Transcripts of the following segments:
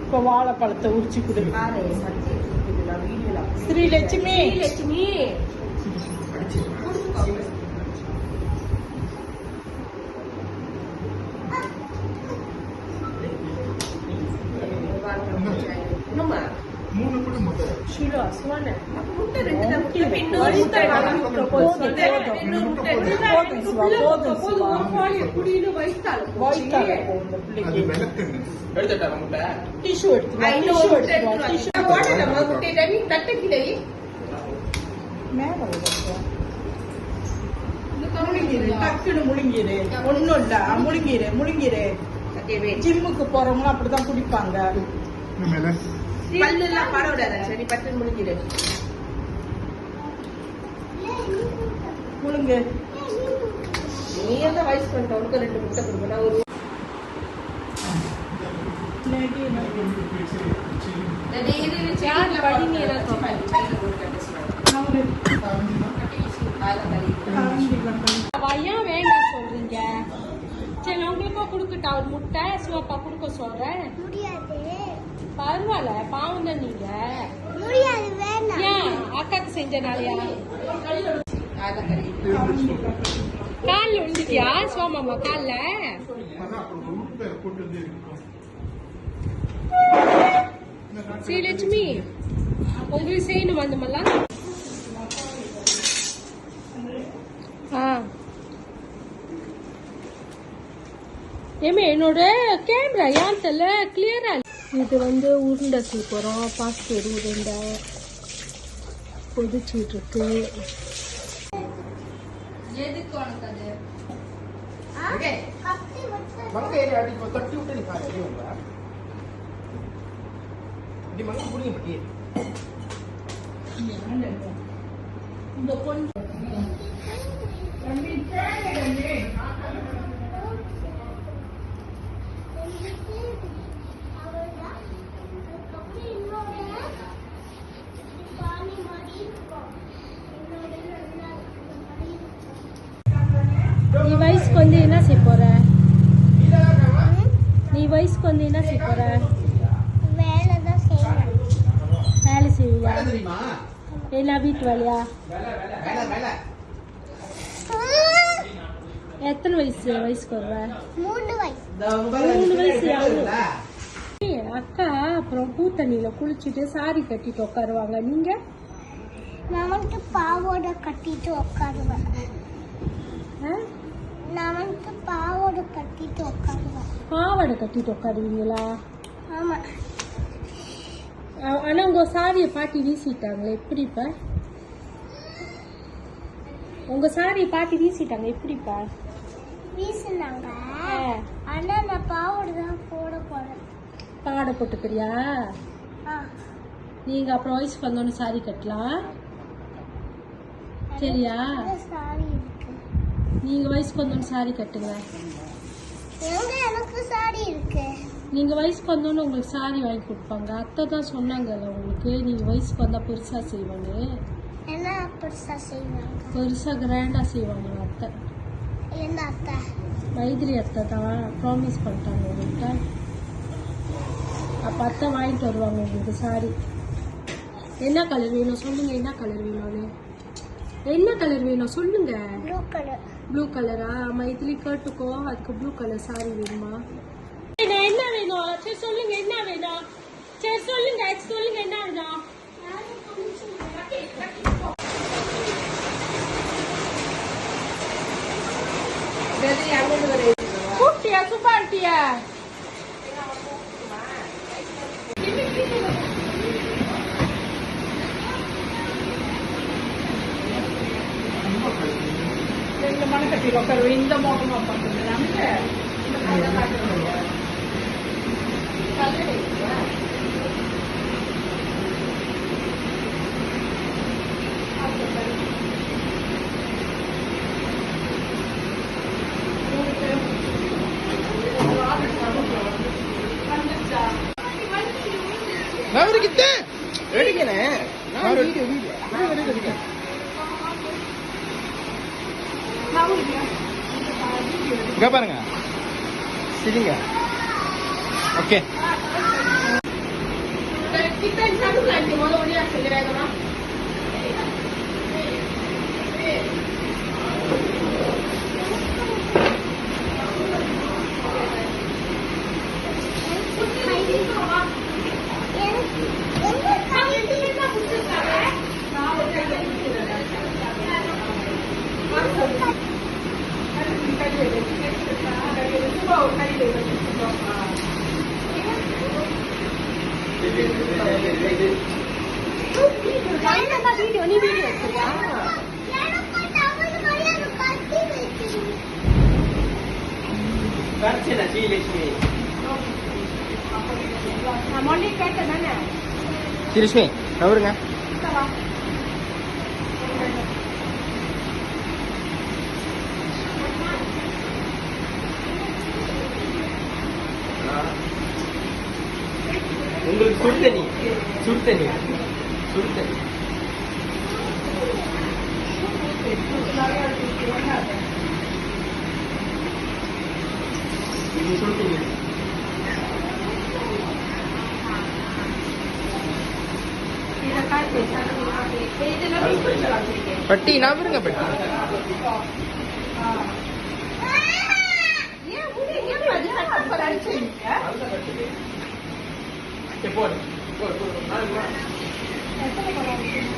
இப்ப வாழைப்பழத்தை உரிச்சு கொடுங்க. ஸ்ரீலட்சுமி ஜிம்முக்கு போறவங்க அப்படிதான் குடிப்பாங்க. பல்லெல்லாம் பட விடாத, சரி பட்டு முழுங்கிடு. முழுங்கு. நீ எந்த வயசு பண்ணிட்ட? உனக்கு 2 முட்டை கொடுக்கணும். ஒரு ஏன் வேண்டாம் சொல்றீங்க? சரி உங்களுக்கும் கொடுக்கட்டா ஒரு முட்டை? சிவப்பா கொடுக்க சொல்றேன். பரவாயில்ல, பாவம் தான் நீங்க. ஏன் அக்காக்கு செஞ்சனாலயா? கால்ல விழுந்துட்டியா சோமாமா? கால்ல ஸ்ரீலட்சுமி உங்களுக்கு செய்யணும் வந்தமெல்லாம். ஏமே என்னோட கேமரா ஏன் தெரியல கிளியரா. இது உருண்டை செய்ய போறோம். பாஸ்போர்ட் உருண்டை கொதிச்சுட்டு இருக்கு. நீ வயசுக்கு என்ன செய்ய போற? நீ வயசுக்கு என்ன செய்ய போற? வேலை செய்வியா? என்ன வீட்டு வேலையா? எத்தனை வயசுக்கு வருவ? 3 வயசு. அக்கா அப்புறம் பூத்தண்ணியில குளிச்சுட்டு சாரி கட்டிட்டு உட்காருவாங்க. நீங்க? நமக்கு பாவோட கட்டிட்டு உட்காருவேன். நமக்கு பாவோட கட்டிட்டு உட்காருவேன். பாவாடை கட்டிட்டு உட்காருவீங்களா? ஆமா. ஆனா உங்க சாரிய பாட்டி வீசிட்டாங்களே, எப்படிப்பா? உங்க சாரிய பாட்டி வீசிட்டாங்க, எப்படிப்பா? வீசினாங்க. ஆனா நான் பாவாடை தான் போட போறேன். பாவாடை போட்டுக்கிறியா? நீங்க அப்புறம் வயசுக்கு வந்தோன்னு சாரி கட்டலாம், சரியா? நீங்க வயசுக்கு வந்தோன்னு சாரி கட்டுங்க. எனக்கு சாரி இருக்கு. நீங்க வயசுக்கு வந்தோன்னு உங்களுக்கு சாரி வாங்கி கொடுப்பாங்க. அத்தை தான் சொன்னாங்கல்ல உங்களுக்கு, நீங்க வயசுக்கு வந்தா பெருசா செய்வாங்க. என்ன பெருசா செய்வாங்க? பெருசா கிராண்டா செய்வாங்க அத்தை. என்ன அத்தை? மைதிலி அத்தை தான் ப்ராமிஸ் பண்ணிட்டாங்க உங்கள்கிட்ட. அப்ப அத்தை வாங்கிட்டு வருவாங்க உங்களுக்கு சாரி. என்ன கலர் வேணும் சொல்லுங்க. என்ன கலர் வேணும்னு? என்ன கலர் வேணும் சொல்லுங்க. ப்ளூ கலரா? மைதிலி கேட்டுக்கோ, அதுக்கு ப்ளூ கலர் சாரி வேணுமா? என்ன வேணும்? சரி சொல்லுங்க என்ன வேணும். சரி சொல்லுங்க என்ன வேணும். கூட்டியா சுப்பாட்டியா? மனக்கட்டி உட்காரு. இந்த மோகமா பார்த்துருக்காங்க. பாருங்க சரிங்க. Okay. Kita satu lagi mau dia segera kan? Lishmi, அவருங்க. உங்களுக்கு சுடுதண்ணி சுடுதண்ணி சுடுதண்ணி சுடுதண்ணி பட்டி நவருங்க பட்டி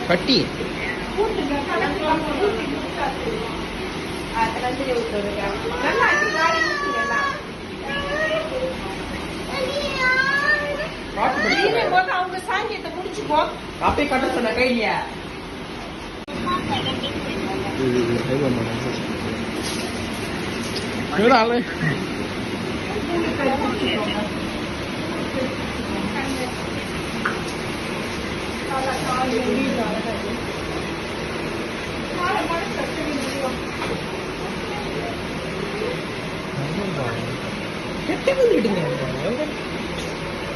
பட்டி அவங்க சாங்கியத்தை முடிச்சுக்கோ. காப்பி கட்ட சொன்ன கையிலையா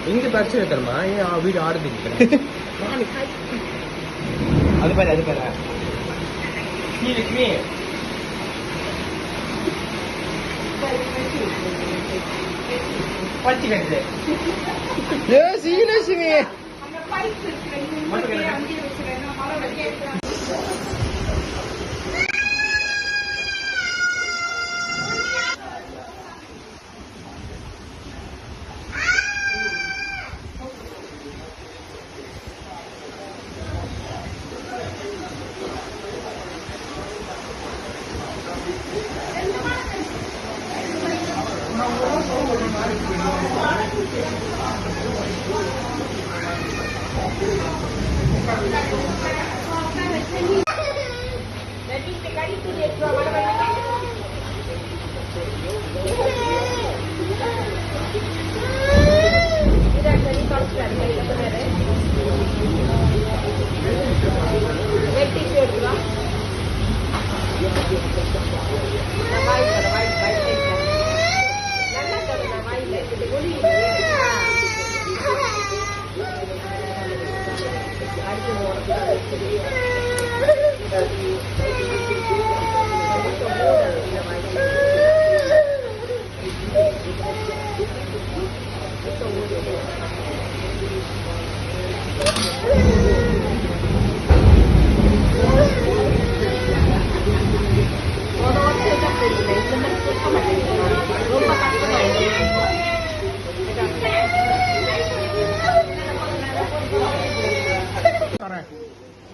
எங்க பரிச்சு வைக்கிறமா ஏன் வீடு ஆடுது அது பாரு அது பாரு லட்சுமி பறிச்சு கட்டுது லட்சுமி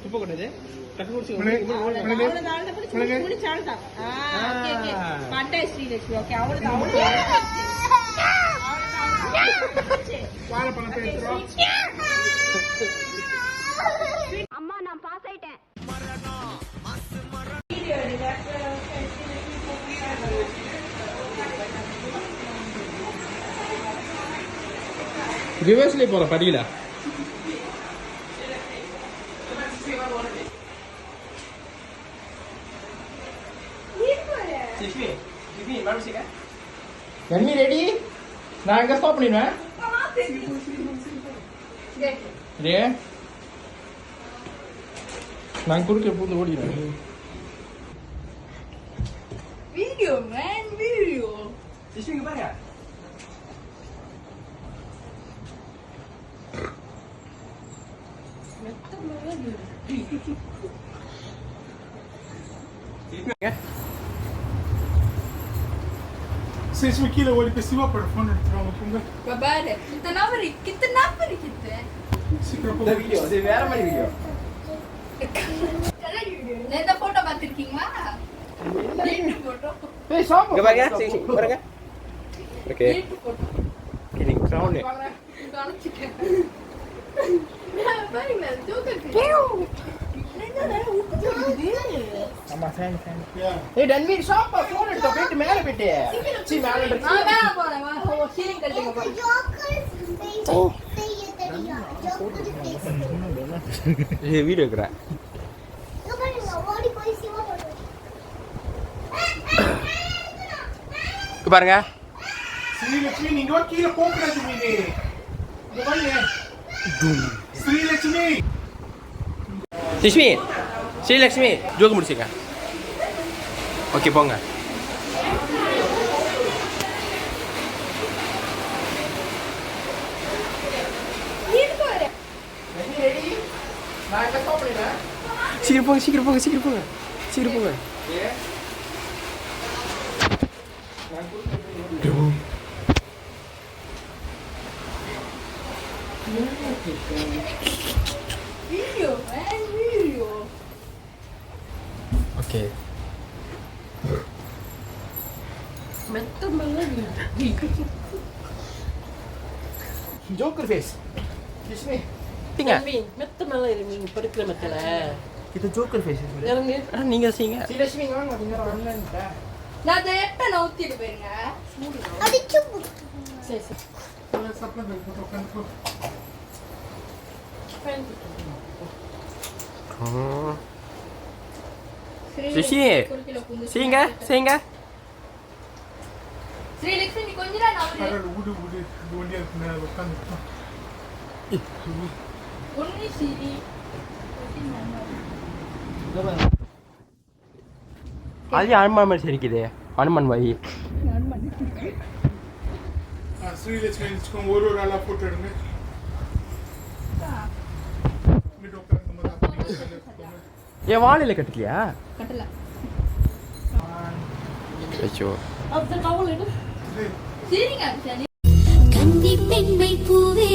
இப்போ கொண்டது டக்கு முடிச்சு அம்மா நான் பாஸ் ஆயிட்டேன். ரிவர்ஸ்ல போற படியில தண்ணி ரெடி. நான் எங்க ஸ்டாப் பண்ணிடுவேன். நான் குறுக்க பூந்து ஓடிடுவேன். வீடியோ மேன் வீடியோ பாருங்க சரி சும்மா கீழே ஓடி போய் சிவா போட ஃபோன் எடுத்துருவாங்க போங்க பாரு கித்தனா பரி சீக்கிரம் இந்த போங்க வீடியோ அது வேற மாதிரி வீடியோ. நேத்த போட்டோ பாத்திருக்கீங்களா ஏய் சாப். இங்க பாருங்க. சரி பாருங்க. ஓகே. போட்டோ கிளிங் சவுண்ட். பாருங்க ஜோக்கர் ஆமா ஃபேன். ஏய் ரன்வீர் சாப் ஃபோன் எடுத்து போயிட்டு மேல போயிட்டு. சீ மேல இருக்கு. நான் மேல போறேன் வா சீலிங் கட்டிங்க போ ஏய் வீடியோ எடுக்கற. இங்க பாருங்க. ஸ்ரீலட்சுமி நீங்க வா கீழே போக கூடாது நீங்க இங்க வாங்க ஸ்ரீலட்சுமி லட்சுமி ஸ்ரீலட்சுமி ஜோக்கு முடிச்சுக்க. ஓகே போங்க. சீக்கிரம் போங்க சீக்கிரம் போங்க சீக்கிரம் போங்க சீக்கிரம் போங்க. Video video okay joker face Lakshmi திங்க மெத்த மேல நீங்க படுக்கிற மெத்தல இது ஜோக்கர் ஃபேஸ் இறங்கு. நீங்க செய்யுங்க லட்சுமி வாங்க நீங்க வரலன்ட்டா. நான் தேட்ட நவுத்திட்டு போயிருங்க சரி சரி சப்ளை போட்டு உட்காந்து ரிஷி செய்யுங்க செய்யுங்க. ஸ்ரீலக்ஷ்மி கொஞ்ச நேரம் நவுறு பரவாயில்ல விடு விடு இது வண்டியா இருக்கு உட்காந்து ஒண்ணு சரி அது அனுமான் மாதிரி சரிக்குது. அனுமான் வாயி. ஸ்ரீலட்சுமி வச்சுக்கோங்க ஒரு ஆளா போட்டோ எடுங்க இங்கிட்டு உட்காருங்க முதல்ல. ஏன் வாழையில கட்டலையா? கட்டல ஐயோ அந்த டவல் எடு. இது சரிங்க அபிஷானி கன்னி பெண்மை பூவே